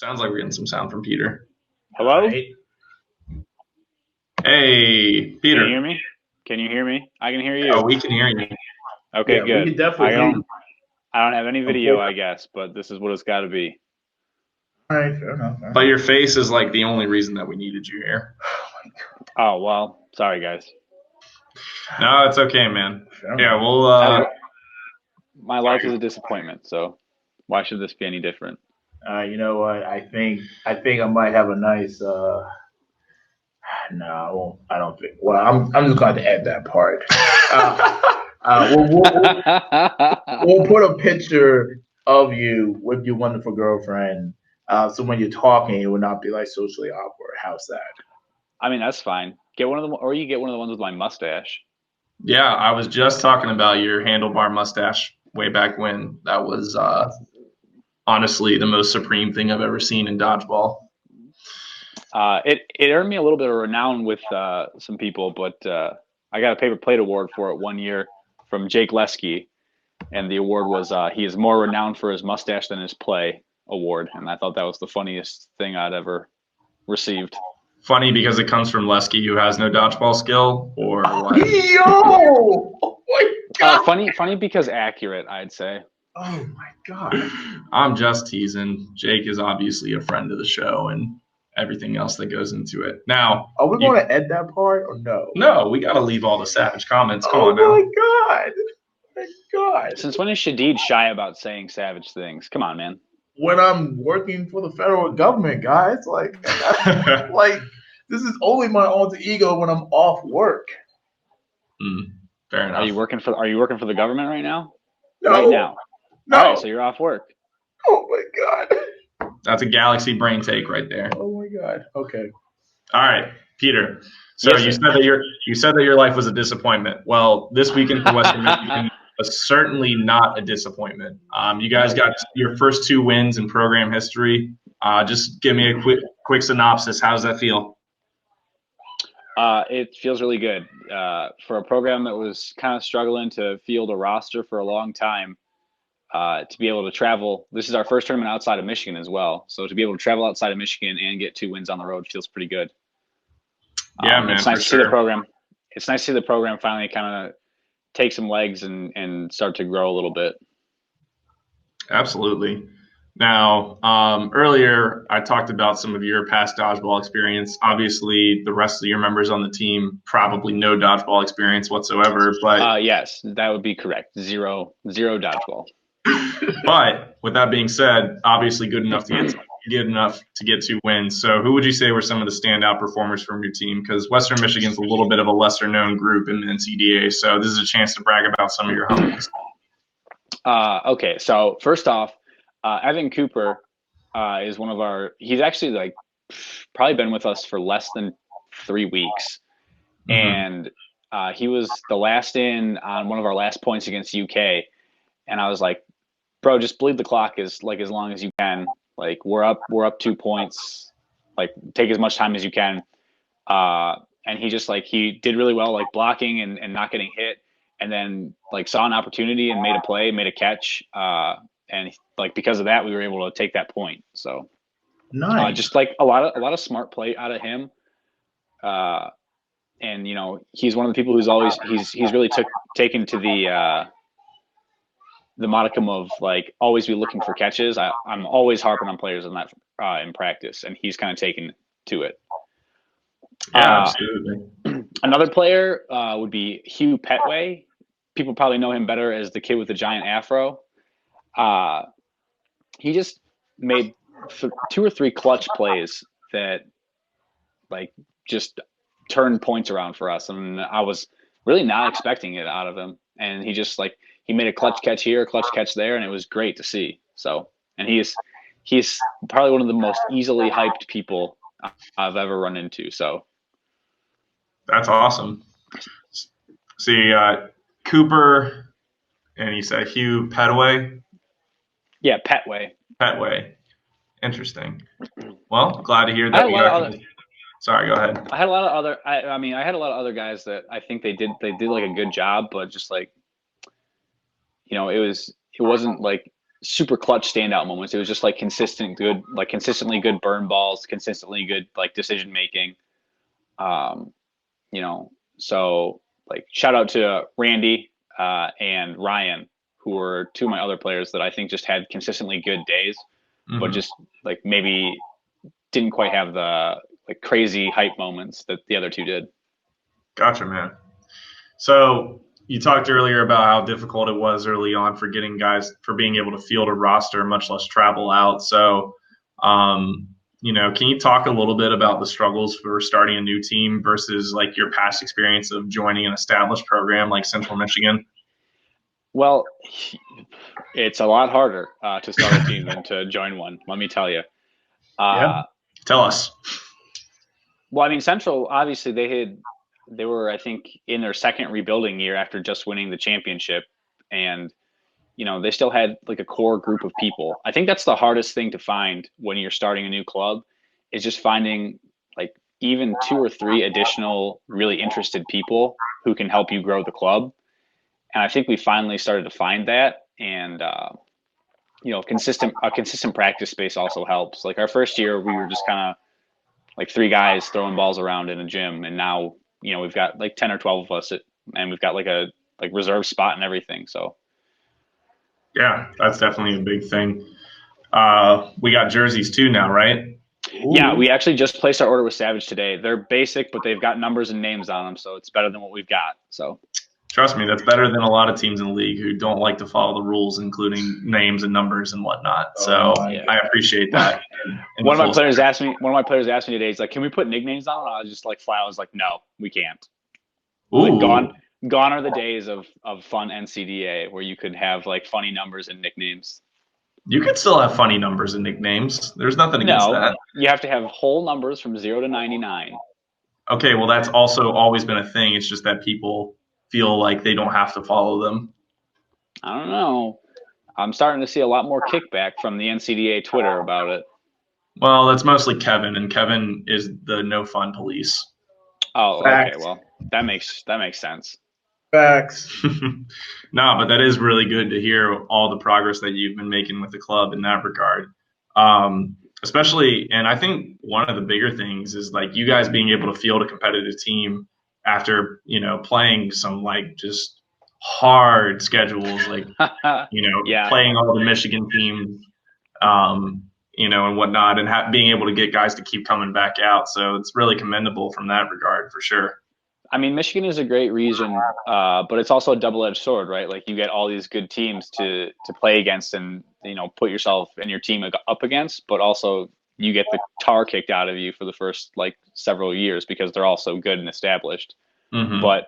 Sounds like we're getting some sound from Peter. Hello? Right. Hey, Can you Peter. hear me? Can you hear me? I can hear Oh, you. we can hear you. Okay, Yeah, we good. can definitely hear you. I don't have any video, I Unfortunately. guess, but this is what it's got to be. All right, fair enough. Fair But enough. your face is like the only reason that we needed you here. Oh, well, sorry guys. No, it's okay, man. Fair Yeah, enough. we'll. My life is a disappointment, so why should this be any different? You know what? I think I might have a nice. No, I won't. I don't think. Well, I'm just going to add that part. Uh, we'll put a picture of you with your wonderful girlfriend. So when you're talking, it will not be like socially awkward. How's that? I mean, that's fine. Get one of them, or you get one of the ones with my mustache. Yeah, I was just talking about your handlebar mustache way back when. That was honestly the most supreme thing I've ever seen in dodgeball. It earned me a little bit of renown with some people, but I got a paper plate award for it one year from Jake Lesky, and the award was he is more renowned for his mustache than his play award, and I thought that was the funniest thing I'd ever received. Funny because it comes from Lesky, who has no dodgeball skill, or what? Yo! Oh my god! Funny because accurate, I'd say. Oh my god! I'm just teasing. Jake is obviously a friend of the show and everything else that goes into it. Now, Are we going to end that part or no? no, we got to leave all the savage comments. Come Oh on now. my god! My god! Since when is Shadid shy about saying savage things? Come on, man. When I'm working for the federal government, guys, like this is only my alter ego when I'm off work. Fair enough. Are you working for the government right now? No, Right now. no. All right, so you're off work. Oh my god! That's a galaxy brain take right there. Oh my god! Okay. All right, Peter. So Yes, you sir. said that your life was a disappointment. Well, this weekend for Western Michigan was certainly not a disappointment. You guys got your first 2 wins in program history. Just give me a quick synopsis. How does that feel? It feels really good for a program that was kind of struggling to field a roster for a long time. To be able to travel, this is our first tournament outside of Michigan as well. So to be able to travel outside of Michigan and get 2 wins on the road feels pretty good. Yeah, man, it's nice for to see the sure. program. It's nice to see the program finally kind of take some legs and start to grow a little bit. Absolutely. Now, earlier I talked about some of your past dodgeball experience. Obviously, the rest of your members on the team probably no dodgeball experience whatsoever. But Yes, that would be correct. Zero dodgeball. but with that being said, obviously good enough to get 2 wins. So who would you say were some of the standout performers from your team? Because Western Michigan's a little bit of a lesser known group in the NCDA, so this is a chance to brag about some of your homies. Okay, so first off, Evan Cooper is one of our. He's actually like probably been with us for less than 3 weeks, and he was the last in on one of our last points against UK, and I was like, bro, just bleed the clock as long as you can. Like we're up 2 points. Like take as much time as you can. And he just he did really well, like blocking and not getting hit, and then like saw an opportunity and made a play, made a catch. And like because of that, we were able to take that point. So Nice. just like a lot of smart play out of him. And he's one of the people who's always he's really taken to the modicum of like always be looking for catches. I'm always harping on players on that in practice, and he's kind of taken to it. Yeah, absolutely. Another player would be Hugh Petway. People probably know him better as the kid with the giant afro. He just made 2 or 3 clutch plays that like just turned points around for us, and I was really not expecting it out of him. And he just he made a clutch catch here, a clutch catch there, and it was great to see. So, and he's probably one of the most easily hyped people I've ever run into. So that's awesome. See, Cooper, and you said Hugh Petway. Yeah, Petway. Petway. Interesting. Well, glad to hear that. Sorry, go ahead. I had a lot of other. I mean, I had a lot of other guys that I think they did like a good job, but just it wasn't like super clutch standout moments. It was just like consistently good burn balls, consistently good like decision making. Um, so like shout out to Randy and Ryan, who were two of my other players that I think just had consistently good days, but just like maybe didn't quite have the like crazy hype moments that the other two did. Gotcha, man. So you talked earlier about how difficult it was early on for getting guys for being able to field a roster, much less travel out. So, can you talk a little bit about the struggles for starting a new team versus like your past experience of joining an established program like Central Michigan? Well, it's a lot harder to start a team than to join one. Let me tell you. Yeah. Tell us. Well, I mean, Central obviously they were I think in their second rebuilding year after just winning the championship, and they still had like a core group of people. I think that's the hardest thing to find when you're starting a new club, is just finding like even two or three additional really interested people who can help you grow the club. And I think we finally started to find that. And a consistent practice space also helps. Like our first year, we were just kind of like three guys throwing balls around in a gym, and now we've got like 10 or 12 of us, and we've got like a reserve spot and everything. So yeah, that's definitely a big thing. We got jerseys too now, right? Ooh. Yeah, we actually just placed our order with Savage today. They're basic, but they've got numbers and names on them, so it's better than what we've got. So trust me, that's better than a lot of teams in the league who don't like to follow the rules, including names and numbers and whatnot. So yeah. I appreciate that. One of my players asked me today, he's like, "Can we put nicknames on it?" I was just like, flat. I was like, "No, we can't." Like, gone are the days of fun NCDA where you could have like funny numbers and nicknames. You can still have funny numbers and nicknames. There's nothing against that. You have to have whole numbers from 0 to 99. Okay, well, that's also always been a thing. It's just that people feel like they don't have to follow them. I don't know. I'm starting to see a lot more kickback from the NCDA Twitter about it. Well, that's mostly Kevin, and Kevin is the no fun police. Oh, Facts. Okay. Well, that makes sense. Facts. No, but that is really good to hear all the progress that you've been making with the club in that regard. Especially, and I think one of the bigger things is like you guys being able to field a competitive team after, playing some like just hard schedules, like, playing all the Michigan teams, and whatnot, and being able to get guys to keep coming back out. So it's really commendable from that regard for sure. I mean, Michigan is a great region, but it's also a double-edged sword, right? Like you get all these good teams to play against and, put yourself and your team up against, but also you get the tar kicked out of you for the first like several years because they're all so good and established. Mm-hmm. But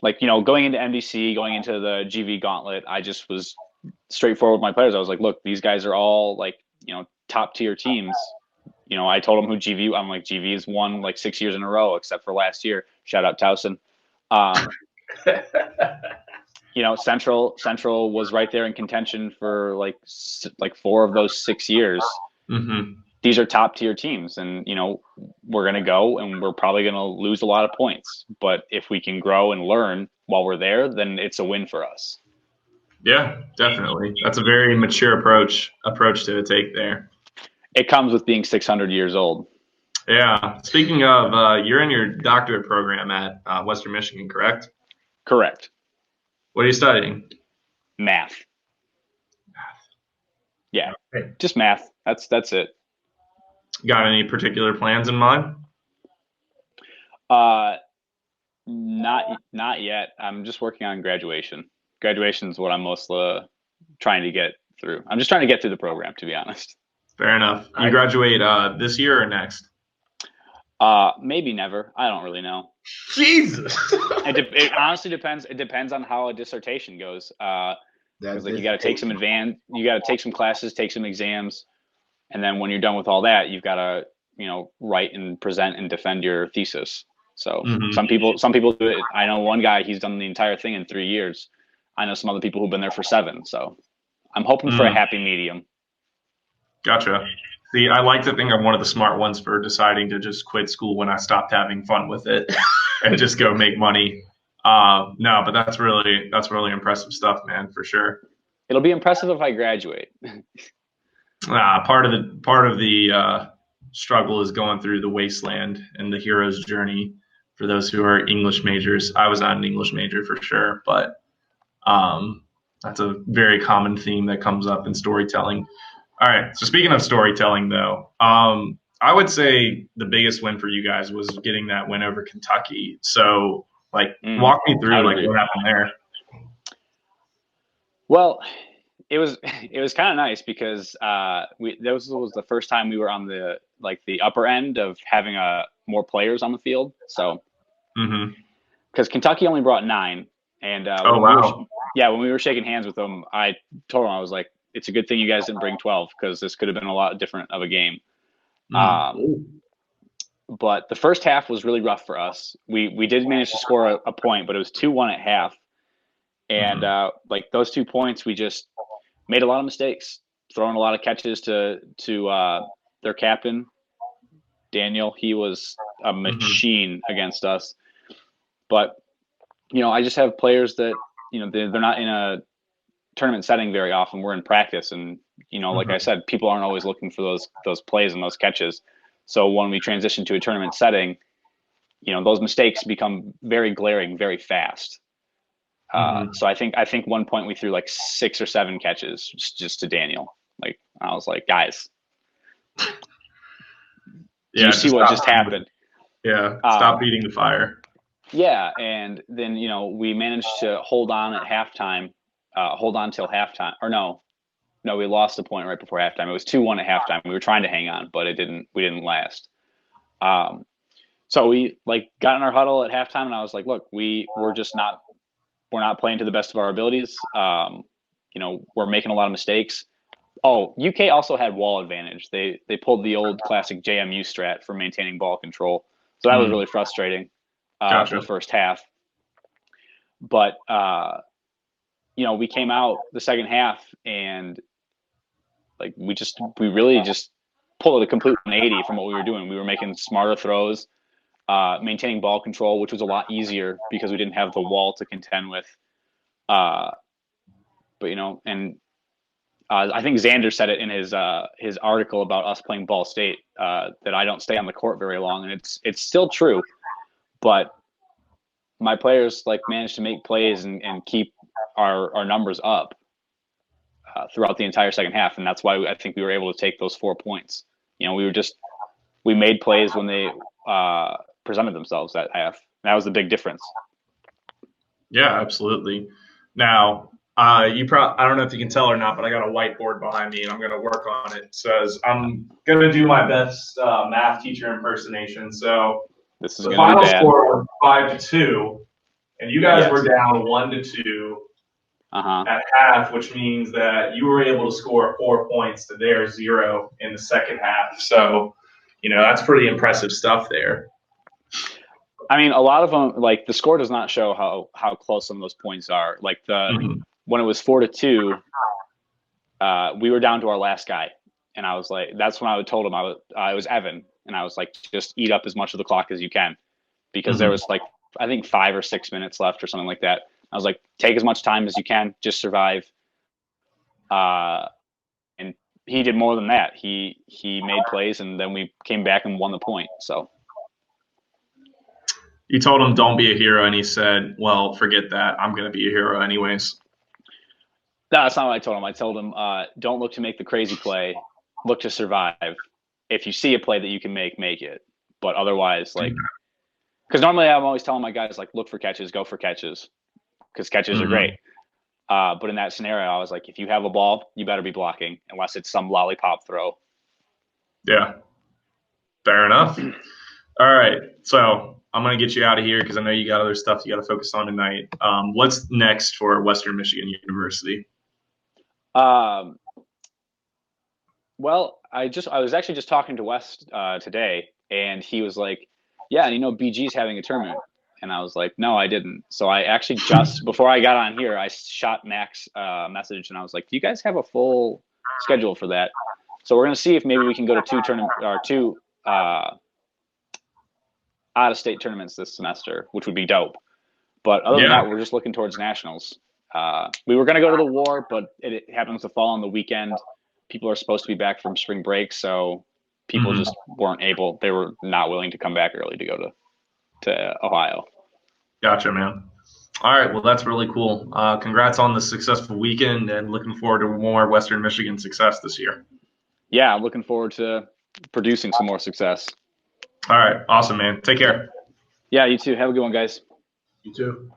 like, going into MDC, going into the GV gauntlet, I just was straightforward with my players. I was like, look, these guys are all like, top tier teams. I told them who GV. I'm like, GV's won like 6 years in a row, except for last year. Shout out Towson. Central was right there in contention for like 4 of those 6 years. Mm-hmm. These are top tier teams, and we're gonna go, and we're probably gonna lose a lot of points. But if we can grow and learn while we're there, then it's a win for us. Yeah, definitely. That's a very mature approach to take there. It comes with being 600 years old. Yeah. Speaking of, you're in your doctorate program at Western Michigan, correct? Correct. What are you studying? Math. Yeah, just math. That's it. Got any particular plans in mind? Not yet. I'm just working on graduation. Graduation is what I'm most trying to get through. I'm just trying to get through the program, to be honest. Fair enough. You graduate this year or next? Maybe never. I don't really know. Jesus. It honestly depends. It depends on how a dissertation goes. Because like you got to take some classes, take some exams, and then when you're done with all that, you've got to write and present and defend your thesis. So some people do it. I know one guy, he's done the entire thing in 3 years. I know some other people who've been there for 7. So I'm hoping for a happy medium. Gotcha. See, I like to think I'm one of the smart ones for deciding to just quit school when I stopped having fun with it and just go make money. No, but that's really impressive stuff, man, for sure. It'll be impressive if I graduate. Part of the struggle is going through the wasteland and the hero's journey for those who are English majors. I was not an English major for sure, but that's a very common theme that comes up in storytelling. All right. So speaking of storytelling, though, I would say the biggest win for you guys was getting that win over Kentucky. So, walk me through what happened there. Well, it was kind of nice because this was the first time we were on the upper end of having more players on the field. So, because Kentucky only brought 9, and when we were shaking hands with them, I told them, I was like, it's a good thing you guys didn't bring 12 because this could have been a lot different of a game. But the first half was really rough for us. We did manage to score a point, but it was 2-1 at half. And those 2 points, we just made a lot of mistakes, throwing a lot of catches to their captain, Daniel. He was a machine against us. But, I just have players that, they're not in a tournament setting very often. We're in practice. And, like I said, people aren't always looking for those plays and those catches. So when we transition to a tournament setting, those mistakes become very glaring very fast. So I think one point we threw 6 or 7 catches just to Daniel. I was like, guys, do you see what just happened? Yeah, stop beating the fire. Yeah, and then we managed to hold on at halftime, hold on till halftime. Or no, we lost a point right before halftime. It was 2-1 at halftime. We were trying to hang on, but we didn't last. So we got in our huddle at halftime, and I was like, look, we're not playing to the best of our abilities. We're making a lot of mistakes. Oh, UK also had wall advantage. They pulled the old classic JMU strat for maintaining ball control. So that was really frustrating for the first half. But, we came out the second half and we really just pulled a complete 180 from what we were doing. We were making smarter throws, maintaining ball control, which was a lot easier because we didn't have the wall to contend with. I think Xander said it in his article about us playing Ball State, that I don't stay on the court very long, and it's still true. But my players managed to make plays and keep our numbers up throughout the entire second half, and that's why I think we were able to take those 4 points. We made plays when they presented themselves that half. That was the big difference. Yeah, absolutely. Now, I don't know if you can tell or not, but I got a whiteboard behind me and I'm going to work on it. It says I'm going to do my best math teacher impersonation. So this is the final score was 5-2, and you guys were down 1-2 at half, which means that you were able to score 4 points to their 0 in the second half. So, that's pretty impressive stuff there. I mean, a lot of them, the score does not show how close some of those points are. When it was 4-2, we were down to our last guy, and I was like, that's when I told him I was Evan, and I was like, just eat up as much of the clock as you can, because there was I think 5 or 6 minutes left or something like that. I was like, take as much time as you can, just survive. And he did more than that. He made plays, and then we came back and won the point. So. You told him don't be a hero, and he said, well, forget that. I'm going to be a hero anyways. No, that's not what I told him. I told him, don't look to make the crazy play. Look to survive. If you see a play that you can make it. But otherwise, because normally I'm always telling my guys, look for catches, go for catches, because catches are great. But in that scenario, I was like, if you have a ball, you better be blocking, unless it's some lollipop throw. Yeah. Fair enough. All right. So I'm going to get you out of here because I know you got other stuff you got to focus on tonight. What's next for Western Michigan University? Well, I was actually just talking to Wes today, and he was like, yeah, and BG's having a tournament. And I was like, no, I didn't. So I actually just before I got on here, I shot Max a message, and I was like, do you guys have a full schedule for that? So we're going to see if maybe we can go to two out-of-state tournaments this semester, which would be dope. But other than that, we're just looking towards nationals. We were going to go to the war, but it happens to fall on the weekend. People are supposed to be back from spring break, so people just weren't able. They were not willing to come back early to go to Ohio. Gotcha, man. All right, well, that's really cool. Congrats on the successful weekend, and looking forward to more Western Michigan success this year. Yeah, I'm looking forward to producing some more success. All right, awesome, man. Take care. Yeah, you too. Have a good one, guys. You too.